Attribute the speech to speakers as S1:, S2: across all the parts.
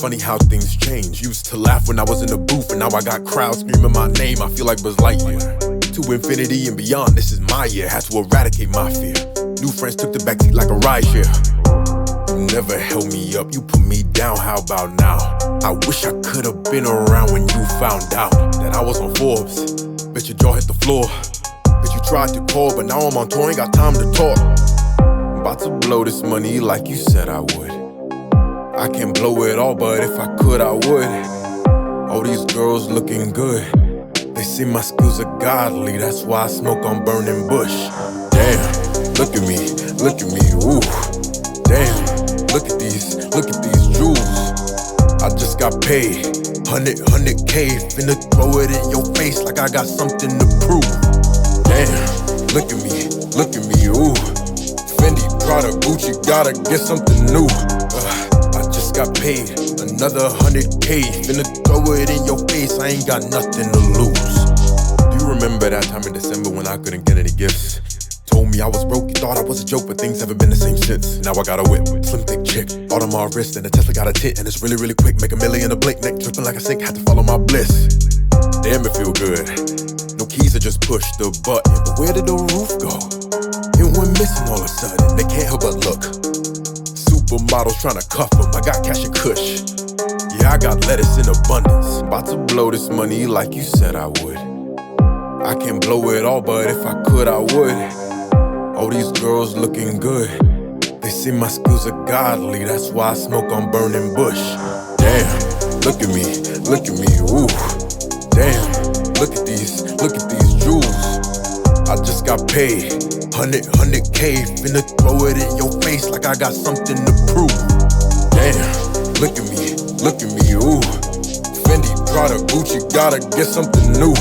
S1: funny how things change. Used to laugh when I was in the booth, and now I got crowds screaming my name. I feel like Buzz Lightyear. To infinity and beyond, this is my year. Had to eradicate my fear. New friends took the backseat like a rideshare. You never held me up, you put me down, how about now? I wish I could've been around when you found out that I was on Forbes. Bet your jaw hit the floor. Bet you tried to call, but now I'm on tour, ain't got time to talk. I'm about to blow this money like you said I would. I can't blow it all, but if I could, I would. All these girls looking good. They say my skills are godly, that's why I smoke on burning bush. Damn, look at me, woo. Damn, look at these jewels. I just got paid, 100K, finna throw it in your face like I got something to prove. Damn, look at me, ooh. Fendi, Prada, Gucci, gotta get something new. I just got paid, another 100K, finna throw it in your face, I ain't got nothing to lose. Do you remember that time in December when I couldn't get any gifts? Told me I was broke, you thought I was a joke, but things haven't been the same since. Now I got a whip, slim thick chick, all on my wrist, and the Tesla got a tit, and it's really, really quick, make $1 million a blink, neck dripping like a sink, had to follow my bliss. Damn, it feel good. No keys, I just push the button, but where did the roof go? It went missing all of a sudden, they can't help but look. Supermodels trying to cuff them, I got cash and kush. Yeah, I got lettuce in abundance. About to blow this money like you said I would. I can't blow it all, but if I could, I would. All these girls looking good. They say my skills are godly, that's why I smoke on burning bush. Damn, look at me, woo. Damn, look at these jewels. I just got paid, 100K, finna throw it in your face like I got something to prove. Damn, look at me, ooh. Fendi, Prada, Gucci, gotta get something new.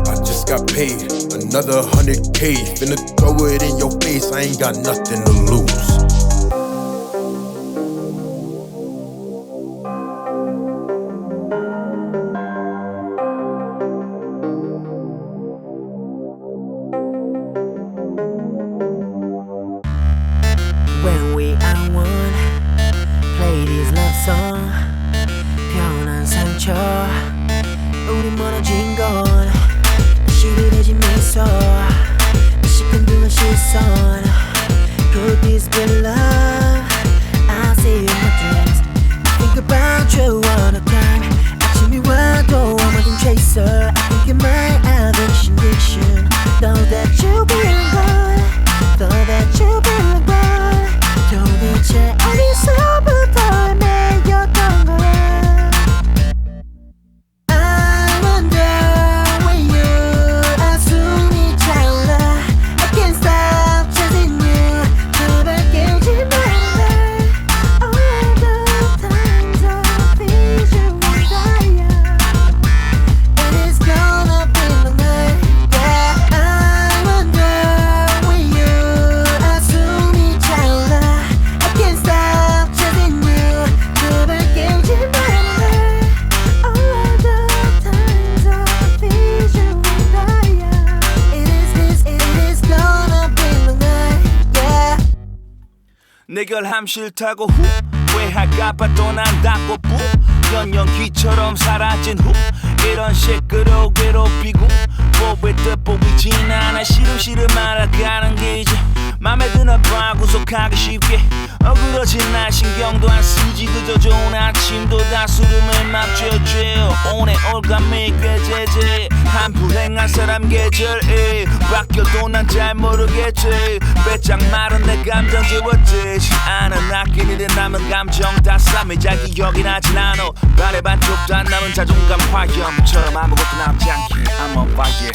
S1: I just got paid, another 100K, finna throw it in your face, I ain't got nothing to lose.
S2: When we are one, play this love song. 편한 상처, 우리 멀어진 건 시들해진 미소, 시큰둥한 시선. Could this be love? I see you in my dreams. I think about you all the time. 아침이 와도 I'm a dream chaser. I think you're my addiction. Know that you belong, know that you belong. 도대체 어디서부터 매였던 거야? I wonder when you are 숨이 차올라. I can't stop chasing you. 제발 깨우지 말래. All the times I feel you will die. It is gonna be the night. Yeah, I wonder when you are 숨이 차올라. I can't stop chasing you. 제발 깨우지 말래. All the times I feel you will die. It is gonna be the night. Yeah.
S3: 내 결함 싫다고 후회할까봐 또 난 닫고뿌 연연기처럼 사라진 후 이런 식으로 괴롭히고 뭐왜 뜻 보이진 않아 시름시름 말아가는 게 이제 맘에 드나 봐 구속하기 쉽게 어그러진 날 신경도 안 쓰지 그저 좋은 아침도 다 수름을 맞춰줘 오늘 올감이 꽤 제제 한 불행한 사람 계절에 바뀌어도 난 잘 모르겠지 배짱 마른 내 감정 지웠지 않은 아끼는 남은 감정 다 쌈에 잘 기억이 나진 않아 반의 반쪽도 안 남은 자존감 화염처럼 아무것도 남지 않게 I'm on fire.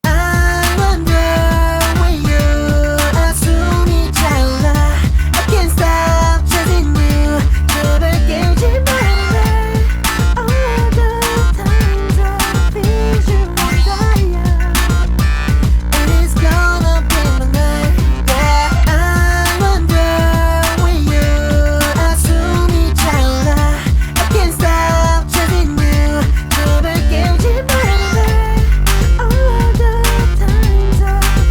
S2: I wonder when you are 숨이 차올라. I can't stop chasing you. 제발 깨우지 말래. All the times I feel you will die. It is gonna be the night. Yeah, I wonder when you are 숨이 차올라. I can't stop chasing you. 제발 깨우지 말래. All the times I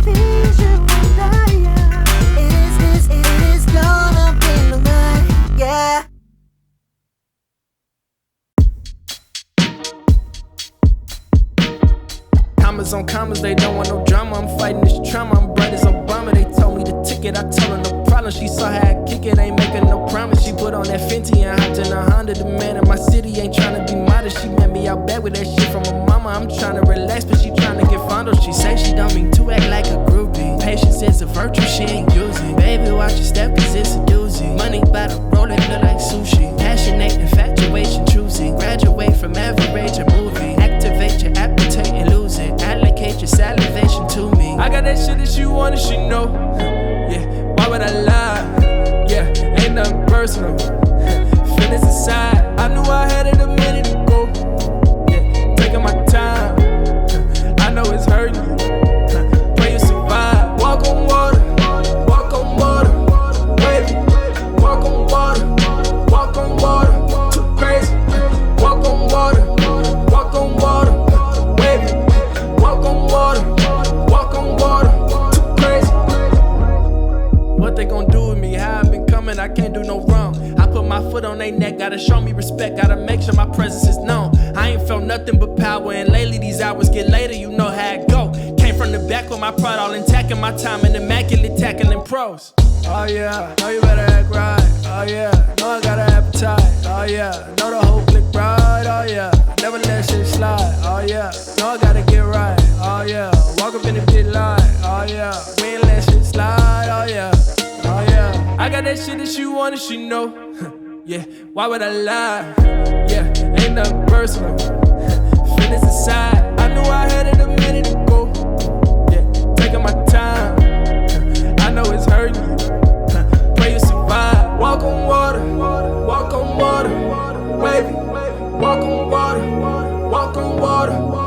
S4: Commas on commas, they don't want no drama. I'm fighting this trauma, I'm bright as Obama. They told me the ticket, I told her no problem. She saw how I kick it, ain't making no promise. She put on that Fenty and hopped in a Honda. The man in my city ain't tryna be modest. She met me out back with that shit from her mama. I'm tryna relax, but she tryna get fondled. She say she don't mean to act like a groupie. Patience is a virtue, she ain't using. Baby, watch your step, cause it's a doozy. Money by the roll, it look like sushi. Passionate, infatuation, choosy. Graduate from average, a movie. Activate your appetite and lose it. Allocate your salivation to me. I got that shit that she want and she know. Yeah, why would I lie? Yeah, ain't nothing personal. Feelings aside, I knew I had it a minute ago. Yeah, taking my time. I know it's hurting you. Pray you survive. Walk on water, baby. Walk on water, too crazy. Walk on water, baby. Walk on water, too crazy. What they gon' do with me? How I been coming, I can't do no wrong. I put my foot on they neck, gotta show me respect, gotta make sure my presence is known. I ain't felt nothing but power, and lately these hours get later, you know how it go. Came from the back with my pride all intact, and my time in immaculate tackling pros. Oh yeah, know you better act right. Oh yeah, know I got an appetite. Oh yeah, know the whole clique right. Oh yeah, never let shit slide. Oh yeah, know I gotta get right. Oh yeah, walk up in the pit light. Oh yeah, we ain't let shit slide. Oh yeah, oh yeah, I got that shit that she want and she know. Yeah, why would I lie? Yeah, ain't nothing personal. Feelings aside, I knew I had it a minute ago. Yeah, taking my time. I know it's hurting you. Pray you survive. Walk on water, baby. Walk on water,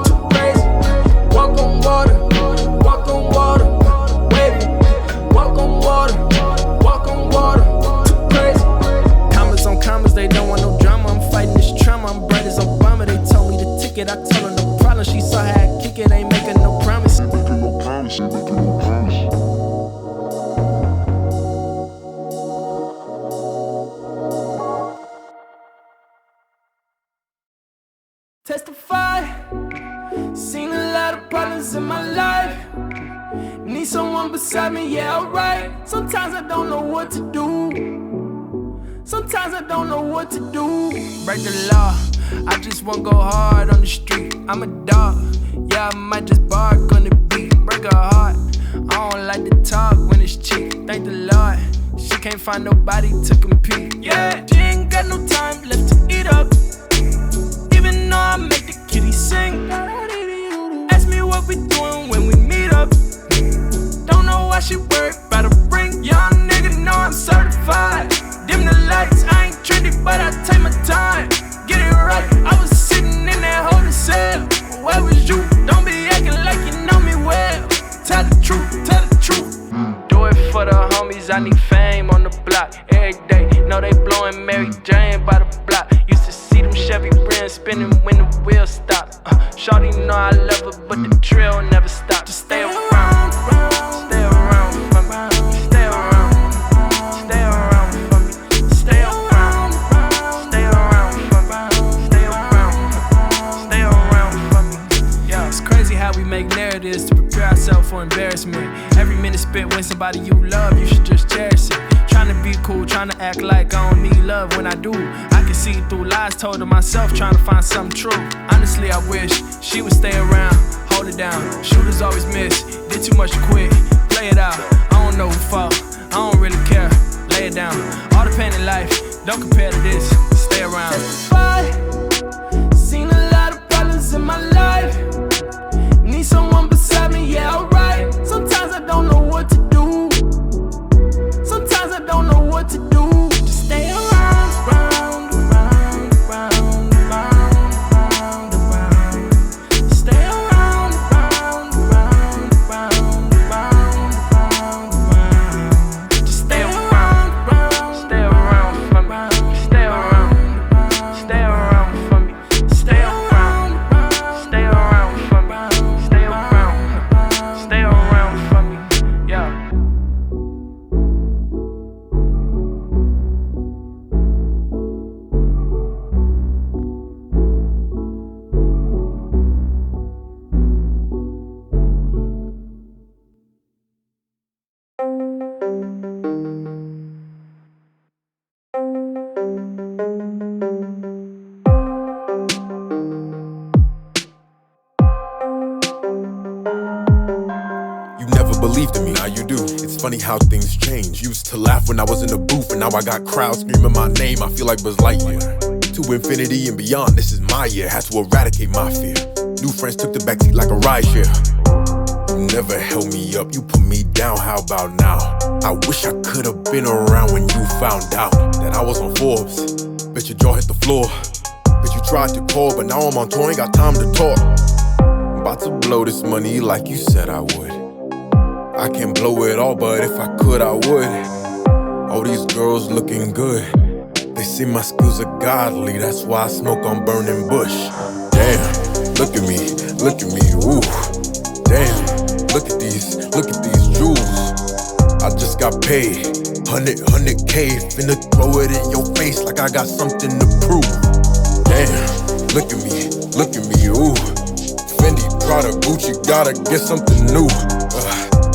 S4: too crazy. Walk on water, baby. Walk on water, too crazy. Commas on commas, they don't want no drama. I'm fighting this trauma, I'm bright as Obama. They told me the ticket, I told her no problem. She saw how I kick it, ain't making no promise. Testify, seen a lot of problems in my life. Need someone beside me, yeah, alright. Sometimes I don't know what to do. Break the law, I just won't go hard on the street. I'm a dog, yeah, I might just bark on the beat. Break her heart, I don't like to talk when it's cheap. Thank the Lord, she can't find nobody to compete. Yeah, she ain't got no time left to eat up. Even though I make the kitty sing. Ask me what we doing when we meet up. Don't know why she worried about a ring. Young nigga know I'm certified. Dim the lights, I ain't trendy, but I take my time. Get it right, I was sitting in that holding cell. Where was you? Don't be acting like you know me well. Tell the truth. Do it for the homies, I need fame on the block. Every day, know they blowing Mary Jane by the block. Used to see them Chevy rims spinning when the wheels stop. Shawty know I love her, but the drill never stop. Just stay around for me. Stay around for me. Stay around for me. Stay around for me. Yeah, it's crazy how we make narratives to prepare ourselves for embarrassment. Every minute spent with somebody you love, you should just cherish it. Tryna be cool, tryna act like I don't need love when I do. I can see through lies told to myself, tryna find something true. Honestly, I wish she would stay around, hold it down. Shooters always miss, did too much to quit. Play it out, I don't know who fought, I don't really care. Lay it down, all the pain in life, don't compare to this. Stay around. Testify, seen a lot of problems in my life. Need someone beside me, yeah, alright. Sometimes I don't know what to do. Just stay around. Stay around. Just stay around. Stay around for me. Stay around.
S1: believed in me, now you do. It's funny how things change. Used to laugh when I was in the booth, and now I got crowds screaming my name. I feel like Buzz Lightyear. To infinity and beyond, this is my year. Had to eradicate my fear. New friends took the backseat like a rideshare. You never held me up, you put me down, how about now? I wish I could've been around when you found out that I was on Forbes. Bet your jaw hit the floor. Bet you tried to call, but now I'm on tour, ain't got time to talk. I'm about to blow this money like you said I would. I can't blow it all, but if I could, I would. All these girls looking good. They say my skills are godly, that's why I smoke on burning bush. Damn, look at me, woo. Damn, look at these jewels. I just got paid, 100K, finna throw it in your face like I got something to prove. Damn, look at me, ooh. Fendi, Prada, Gucci, gotta get something new.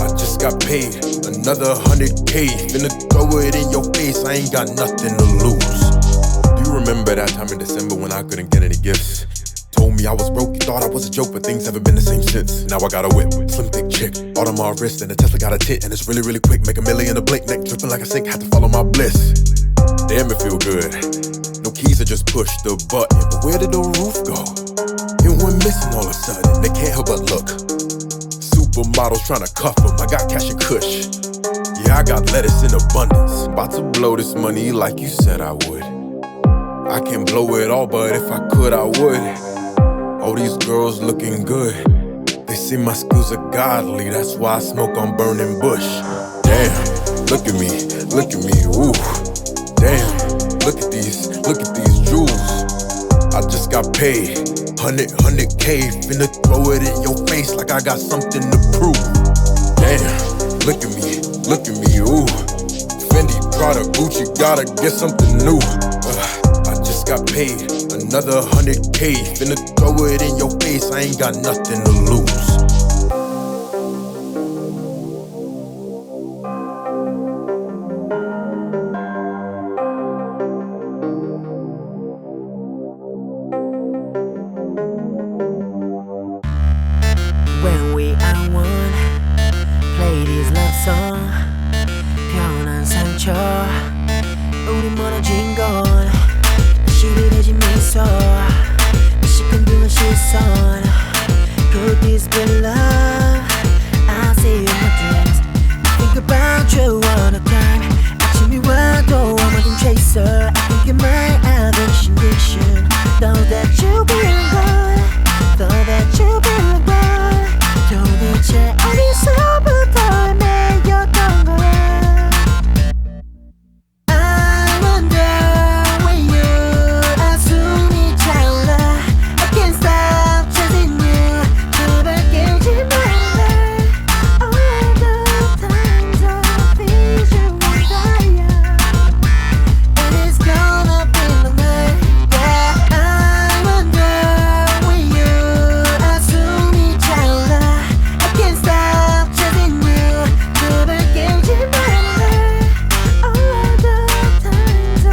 S1: I just got paid, another 100K, finna throw it in your face, I ain't got nothing to lose. Do you remember that time in December when I couldn't get any gifts? Told me I was broke, you thought I was a joke, but things haven't been the same since. Now I got a whip, slim thick chick, Audemars wrist, and a Tesla got a tit, and it's really, really quick, make $1 million a blink, neck dripping like a sink, had to follow my bliss. Damn, it feel good. No keys, I just push the button, but where did the roof go? It went missing all of a sudden, they can't help but look. Supermodels trying to cuff them, I got cash and kush. Yeah, I got lettuce in abundance. About to blow this money like you said I would. I can't blow it all, but if I could, I would. All these girls looking good. They say my skills are godly, that's why I smoke on burning bush. Damn, look at me, woo. Damn, look at these jewels. I just got paid, 100K, finna throw it in your face like I got something to prove. Damn, look at me, ooh. Fendi, Prada, Gucci, gotta get something new. I just got paid, another 100K, finna throw it in your face, I ain't got nothing to lose.
S2: When we are one, play this love song. 편한 상처, 우리 멀어진 건 시들해진 미소, 시큰둥한 시선. Could this be love? I see you in my dreams. I think about you all the time. 아침이 와도 I'm a dream chaser. I think you're my aviation addiction. Though that you belong gone, though that you belong gone. 도대체 어디서부터 매였던 거야? I wonder when you 숨이 차올라. I can't stop chasing you. 제발 깨우지 말라. All the times I feel you on fire. And it's gonna be long night. Yeah, I wonder when you 숨이 차올라. I can't stop chasing you. 제발 깨우지 말라. All the times I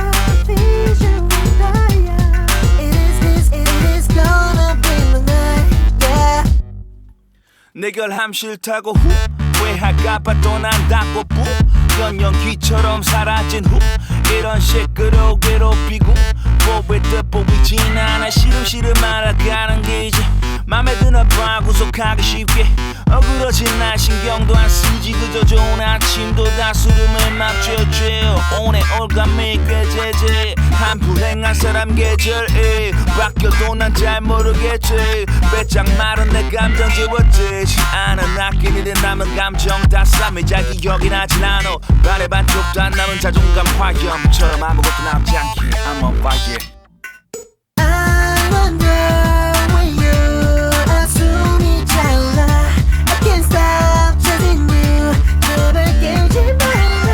S2: feel you on fire. It is gonna be long night. Yeah.
S3: 내 결함 싫다고 후회할까봐 또 난 닫고뿌 연연기처럼 사라진 후 이런 식으로 괴롭히고 뽀의 뜻 보이진 않아 시름시름 알아가는 게 이제 맘에 드나 봐 구속하기 쉽게 어그러진 날 신경도 안 쓰지 그저 좋은 아침도 다 수름을 맞춰줘 오늘 올감이 꽤 제제 한 불행한 사람 계절에 바뀌어도 난 잘 모르겠지 배짱 마른 내 감정 지웠지 않은 아끼는 남은 감정 다 쌈이 잘 기억이 나진 않아 반의 반쪽도 안 남은 자존감 화염처럼 아무것도 남지 않게 I'm on fire.
S2: I wonder when you 숨이 차올라. I can't stop chasing you. 제발 깨우지 말라.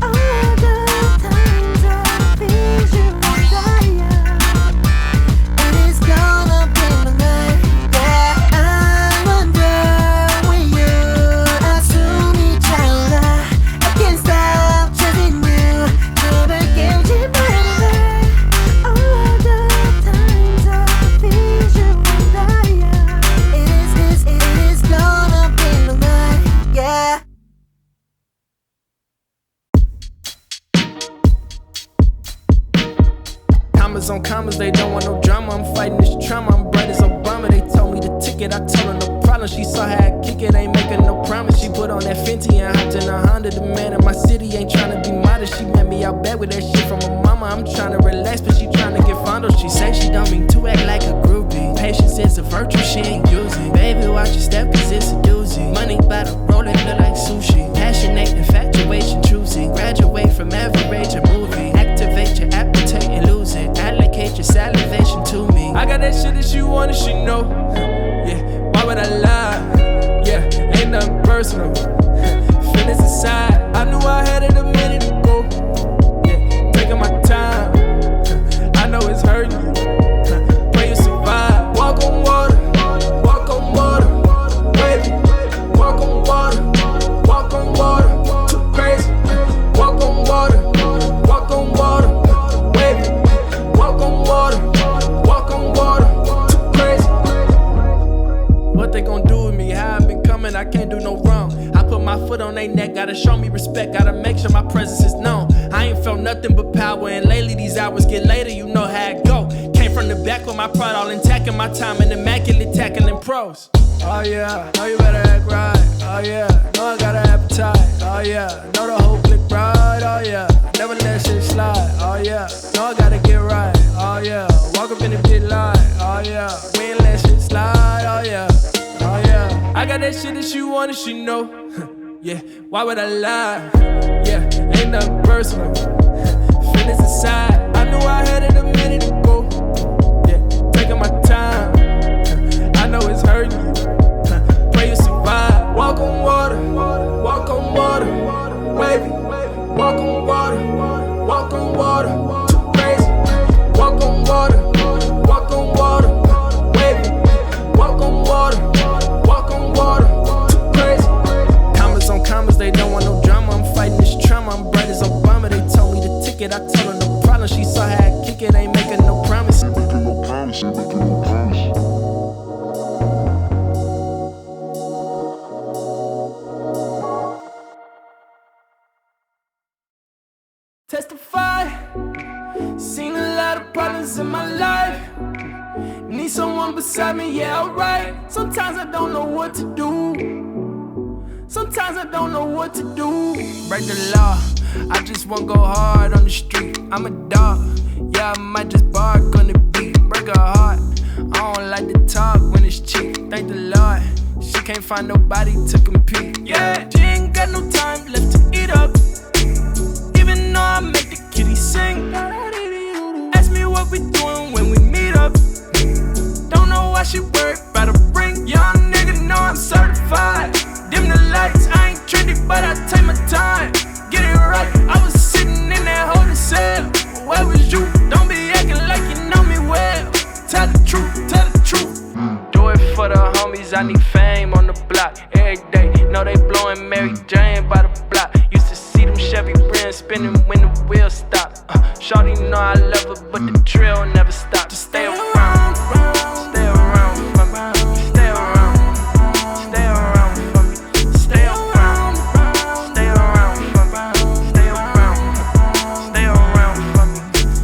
S2: All the times I feel you on fire. And it's gonna be long night. Yeah, I wonder when you 숨이 차올라. I can't stop chasing you. 제발 깨우지 말라.
S4: Commas on commas, they don't want no drama. I'm fighting this trauma, I'm bright as Obama. They told me the ticket, I told her no problem. She saw how I kick it, ain't making no promise. She put on that Fenty and hopped in a Honda. The man in my city ain't tryna be modest. She met me out back with that shit from her mama. I'm tryna relax, but she tryna get fondled. She say she don't mean to act like a groupie. Patience is a virtue, she ain't using. Baby, watch your step, cause it's a doozy. Money by the roll, it look like sushi. Passionate, infatuation, choosy. Graduate from average, a movie. Activate your appetite and lose it. Allocate your salivation to me. I got that shit that you want and she know. Yeah, why would I lie? Yeah, ain't nothing personal. Feelings aside, I knew I had it a minute ago. Yeah, taking my time. I know it's hurting you. Pray you survive. Walk on water, baby. Walk on water, too crazy. Walk on water, baby. Walk on water, too crazy. What they gon' do with me? How I been coming, I can't do no wrong. I put my foot on they neck, gotta show me respect, gotta make sure my presence is known. I ain't felt nothing but power, and lately these hours get later, you know how it go. Came from the back with my pride all intact, and my time in immaculate tackling pros. Oh yeah, know you better act right. Oh yeah, know I got an appetite. Oh yeah, know the whole clique right. Oh yeah, never let shit slide. Oh yeah, know I gotta get right. Oh yeah, walk up in the pit line. Oh yeah, we ain't let shit slide. Oh yeah, oh yeah, I got that shit that she want and she know. Yeah, why would I lie? Yeah, ain't nothing personal. Feelings aside, I knew I had it a minute ago. Yeah, taking my time. I know it's hurting you. Pray you survive. Walk on water, baby. Walk on water, too crazy. Walk on water, baby. Walk on water, too crazy. Commas on commas, they don't want no drama. I'm fighting this trauma, I'm bright as Obama. They told me the ticket, I told her no problem. She saw how I kick it, ain't making no promise. Testify, seen a lot of problems in my life. Need someone beside me, yeah, alright. Sometimes I don't know what to do. Break the law, I just won't go hard on the street. I'm a dog, yeah, I might just bark on the beat. Break her heart, I don't like to talk when it's cheap. Thank the Lord, she can't find nobody to compete. Yeah, she ain't got no time left to eat up. Even though I make the kitty sing. Ask me what we doing when we meet up. Don't know why she worried about a ring. Young nigga know I'm certified. Dim the lights, I ain't trendy, but I take my time. Get it right, I was sitting in that holding cell. Where was you? Don't be acting like you know me well. Tell the truth. Do it for the homies, I need fame on the block. Every day, know they blowing Mary Jane by the block. Used to see them Chevy rims spinning when the wheels stop. Shawty know I love her, but the drill never stop. Just stay around for me. Stay around for me. Stay around for me. Stay around for me.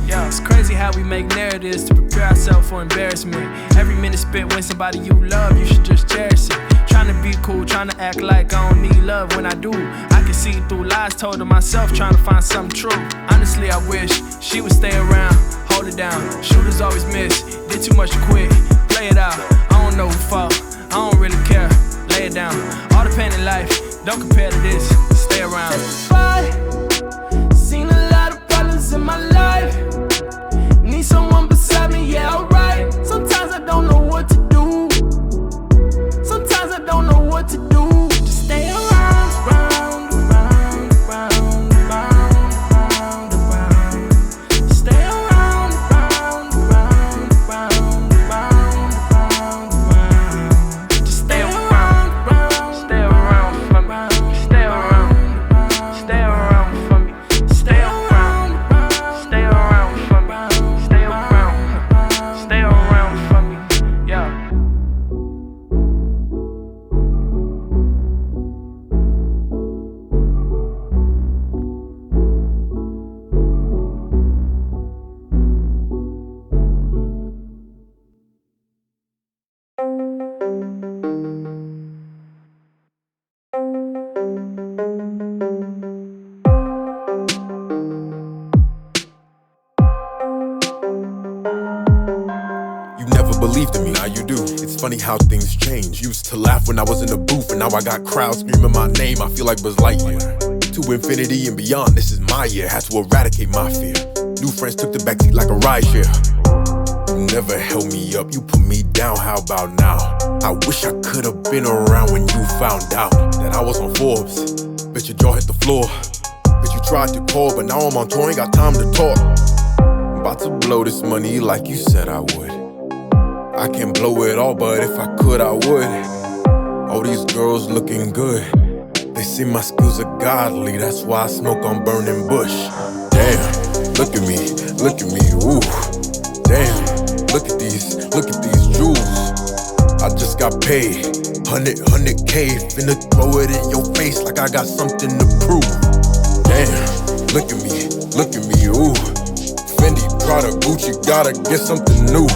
S4: Yeah, it's crazy how we make narratives to prepare ourselves for embarrassment. Every minute spent with somebody you love, you should just cherish it. Tryna be cool, tryna act like I don't need love when I do. I can see through lies told to myself, tryna find something true. Honestly, I wish she would stay around, hold it down. Shooters always miss, did too much to quit. Play it out, I don't know who fought, I don't really care. Lay it down, all the pain in life, don't compare to this. Stay around. Seen a lot of problems in my life. Need someone beside me, yeah, alright. Sometimes I don't know what to do. Just stay around. Stay around. Just stay around for me. Stay around.
S1: never believed in me, now you do. It's funny how things change. Used to laugh when I was in the booth, and now I got crowds screaming my name. I feel like Buzz Lightyear. To infinity and beyond, this is my year. Had to eradicate my fear. New friends took the backseat like a rideshare. You never held me up, you put me down, how about now? I wish I could've been around when you found out that I was on Forbes. Bet your jaw hit the floor. Bet you tried to call, but now I'm on tour, ain't got time to talk. About to blow this money like you said I would. I can't blow it all, but if I could, I would. All these girls looking good. They see my skills are godly, that's why I smoke on burning bush. Damn, look at me, ooh. Damn, look at these jewels. I just got paid, 100K, finna throw it in your face like I got something to prove. Damn, look at me, ooh. Fendi, Prada, Gucci, gotta get something new.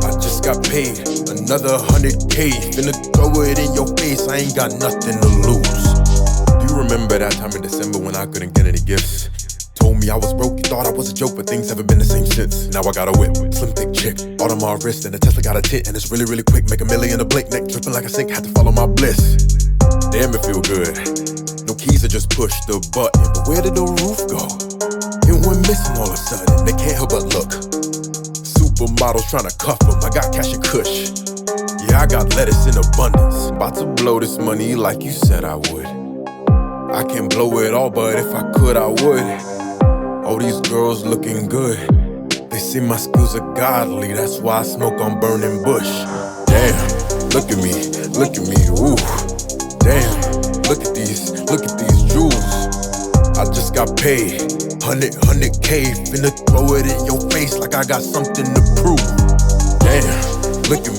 S1: I just got paid, another 100K, finna throw it in your face, I ain't got nothing to lose. Do you remember that time in December when I couldn't get any gifts? Told me I was broke, you thought I was a joke, but things haven't been the same since. Now I got a whip, slim thick chick, Audemars wrist, and a Tesla got a tit, and it's really, really quick, make $1 million a blink, neck dripping like a sink, had to follow my bliss. Damn, it feel good. No keys, I just push the button, but where did the roof go? It went missing all of a sudden, they can't help but look. Supermodels tryna cuff them, I got cash and kush. Yeah, I got lettuce in abundance. About to blow this money like you said I would. I can't blow it all, but if I could, I would. All these girls looking good. They see my skills are godly, that's why I smoke on burning bush. Damn, look at me, ooh. Damn, look at these jewels. I just got paid, 100K, finna throw it in your face like I got something to prove. Damn, look at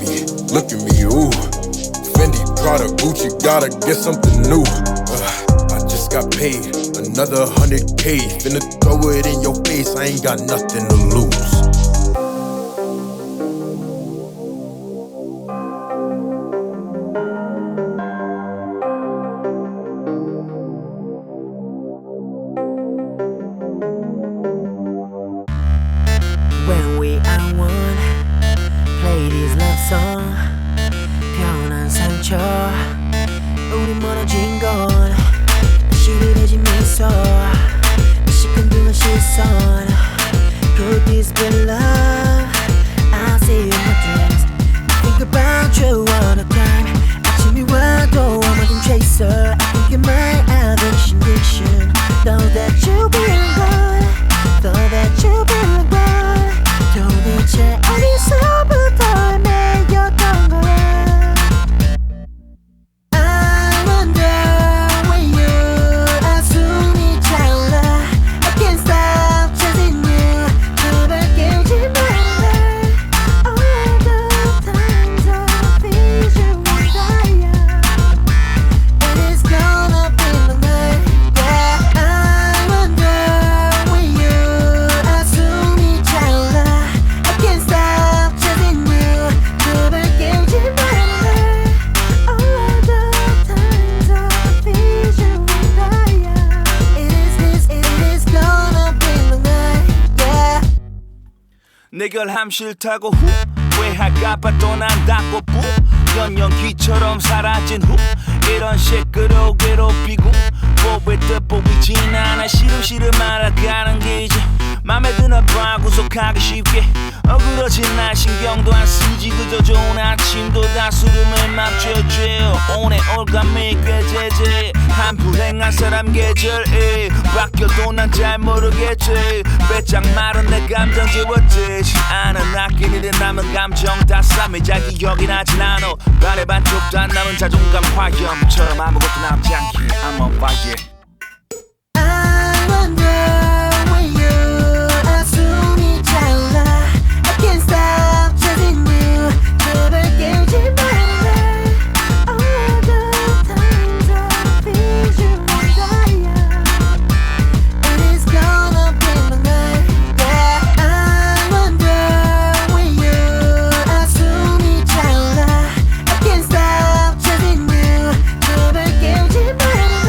S1: me, ooh. Fendi, Prada, Gucci, gotta get something new. I just got paid, another 100K, finna throw it in your face, I ain't got nothing to lose.
S2: When we are one, play this love song. 편한 상처, 우리 멀어진 건 다시 그려진 미소, 시큰둥한 시선. Could this be love? I see you in my dreams. I think about you all the time. 아침이 와도 I'm a dream chaser. I think you're my average addiction. Know that you belong, know that you belong. 도대체 어디서부터 매였던 거야? I wonder when you're 숨이 차올라. I can't stop chasing you. 너밖에 오지 말라. All the times I feel you desire, and it's gonna be the night. Yeah, I wonder when you're 숨이 차올라. I can't stop chasing you. 너밖에 오지 말라. All the times I feel you desire, it is gonna be the night. Yeah.
S3: 내 결함 싫다고 후회할까봐 또 난 닫고 뿌 연연기처럼 사라진 후 이런 식으로 괴롭히고 뭐왜 뜻보이진 않아 시름시름 알아가는 게 이제 맘에 드나 봐 구속하기 쉽게 어그러진 날 신경도 안 쓰지 그저 좋은 아침도 다 수름을 맞춰줘 오늘 올감이 꾀제제 한 불행한 사람 계절에 바뀌어도 난 잘 모르겠지 배짱 마른 내 감정 지워지지 않은 아끼는 남은 감정 다 쌈이 잘 기억이 나진 않아 반의 반쪽도 안 남은 자존감 화염처럼 아무것도 남지 않게 I'm on fire.
S2: I wonder when you're 숨이 차올라. I can't stop chasing you. 너밖에 오지 말라. All the times I feel you desire, and it's gonna be the night. Yeah, I wonder when you're 숨이 차올라. I can't stop chasing you. 너밖에 오지 말라.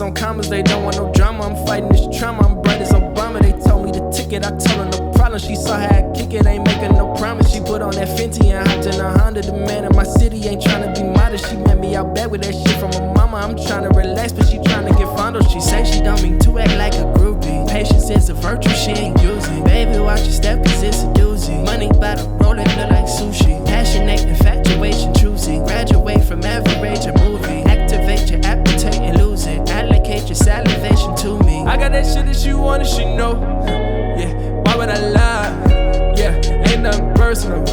S4: Commas on commas, they don't want no drama. I'm fighting this trauma, I'm bright as Obama. They told me the ticket, I told her no problem. She saw how I kick it, ain't making no promise. She put on that Fenty and hopped in a Honda. The man in my city ain't tryna be modest. She met me out back with that shit from her mama. I'm tryna relax, but she tryna get fondled. She say she don't mean to act like a groupie. Patience is a virtue, she ain't using. Baby, watch your step, cause it's a doozy. Money by the roll, it look like sushi. Passionate, infatuation, choosy. Graduate from average, a movie. Activate your appetite and lose it. Allocate your salivation to me. I got that shit that she want and she know. Yeah, why would I lie? Yeah, ain't nothing personal.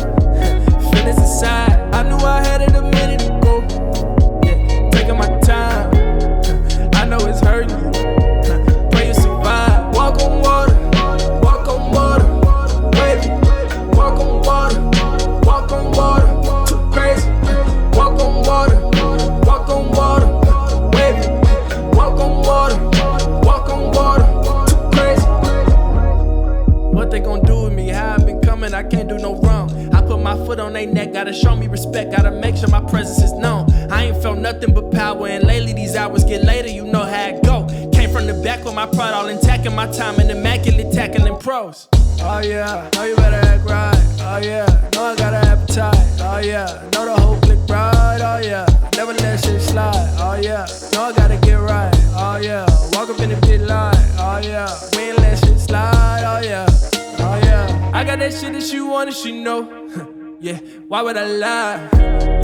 S4: Feelings aside, I knew I had it a minute ago. Yeah, taking my time. I know it's hurting you. Pray you survive. Walk on water, walk on water, baby. Walk on water, walk on water. Too crazy. Walk on water, walk on water, baby. Walk on water, walk on water. Too crazy. What they gon' do with me? How I been coming? I can't do no wrong. I put my foot on they neck, gotta show me respect, gotta make sure my presence is known. I ain't felt nothing but power, and lately these hours get later, you know how it go. Came from the back with my pride all intact, and my time in immaculate tackling pros. Oh yeah, know you better act right. Oh yeah, know I got an appetite. Oh yeah, know the whole clique right. Oh yeah, never let shit slide. Oh yeah, know I gotta get right. Oh yeah, walk up in the pit light. Oh yeah, we ain't let shit slide. Oh yeah, oh yeah, I got that shit that she want and she know. Yeah, why would I lie?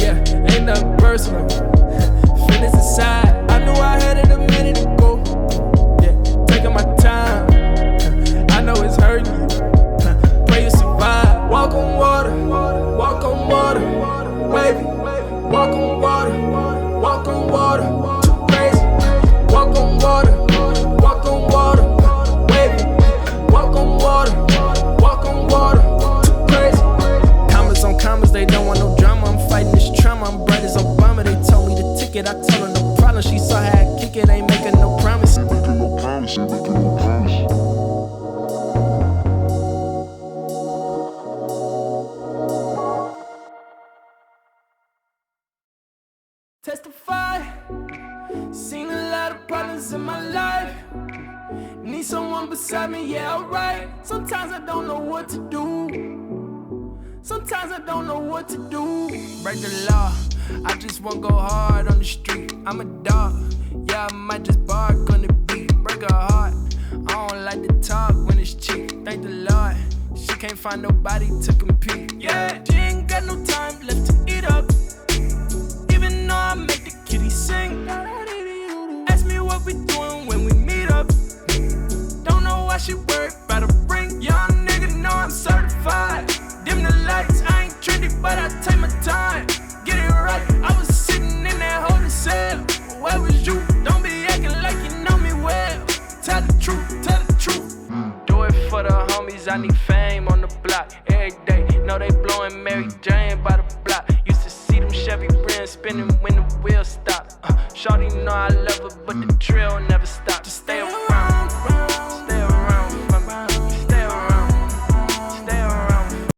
S4: Yeah, ain't nothing personal. Feelings aside, I knew I had it a minute ago. Yeah, taking my time. I know it's hurting you. Pray you survive. Walk on water, walk on water, baby. Walk on water, walk on water. Too crazy. Walk on water, walk on water, baby. Walk on water, walk on water. Too crazy. Commas on commas, they don't want no drama. I'm fighting this trauma, I'm bright as Obama. They told me the ticket, I told her no problem. She saw how I kick it, ain't making no promise. Ain't making no promise, ain't making no promise. Testify, seen a lot of problems in my life. Need someone beside me, yeah, alright. Sometimes I don't know what to do. Sometimes I don't know what to do. Break the law, I just won't go hard on the street. I'm a dog, yeah, I might just bark on the beat. Break her heart, I don't like to talk when it's cheap. Thank the Lord, she can't find nobody to compete. Yeah, she ain't got no time left to eat up. Even though I make the kitty sing. Ask me what we doing when we meet up. Don't know why she worried about a ring. Young nigga know I'm certified. Dim the lights, I ain't trendy, but I take my time. Get it right, I was sitting in that holding cell. Where was you? Don't be acting like you know me well. Tell the truth, tell the truth. Do it for the homies, I need fame on the block. Every day, know they blowing Mary Jane by the block. Used to see them Chevy rims spinning when the wheels stop. Shawty know I love her, but the drill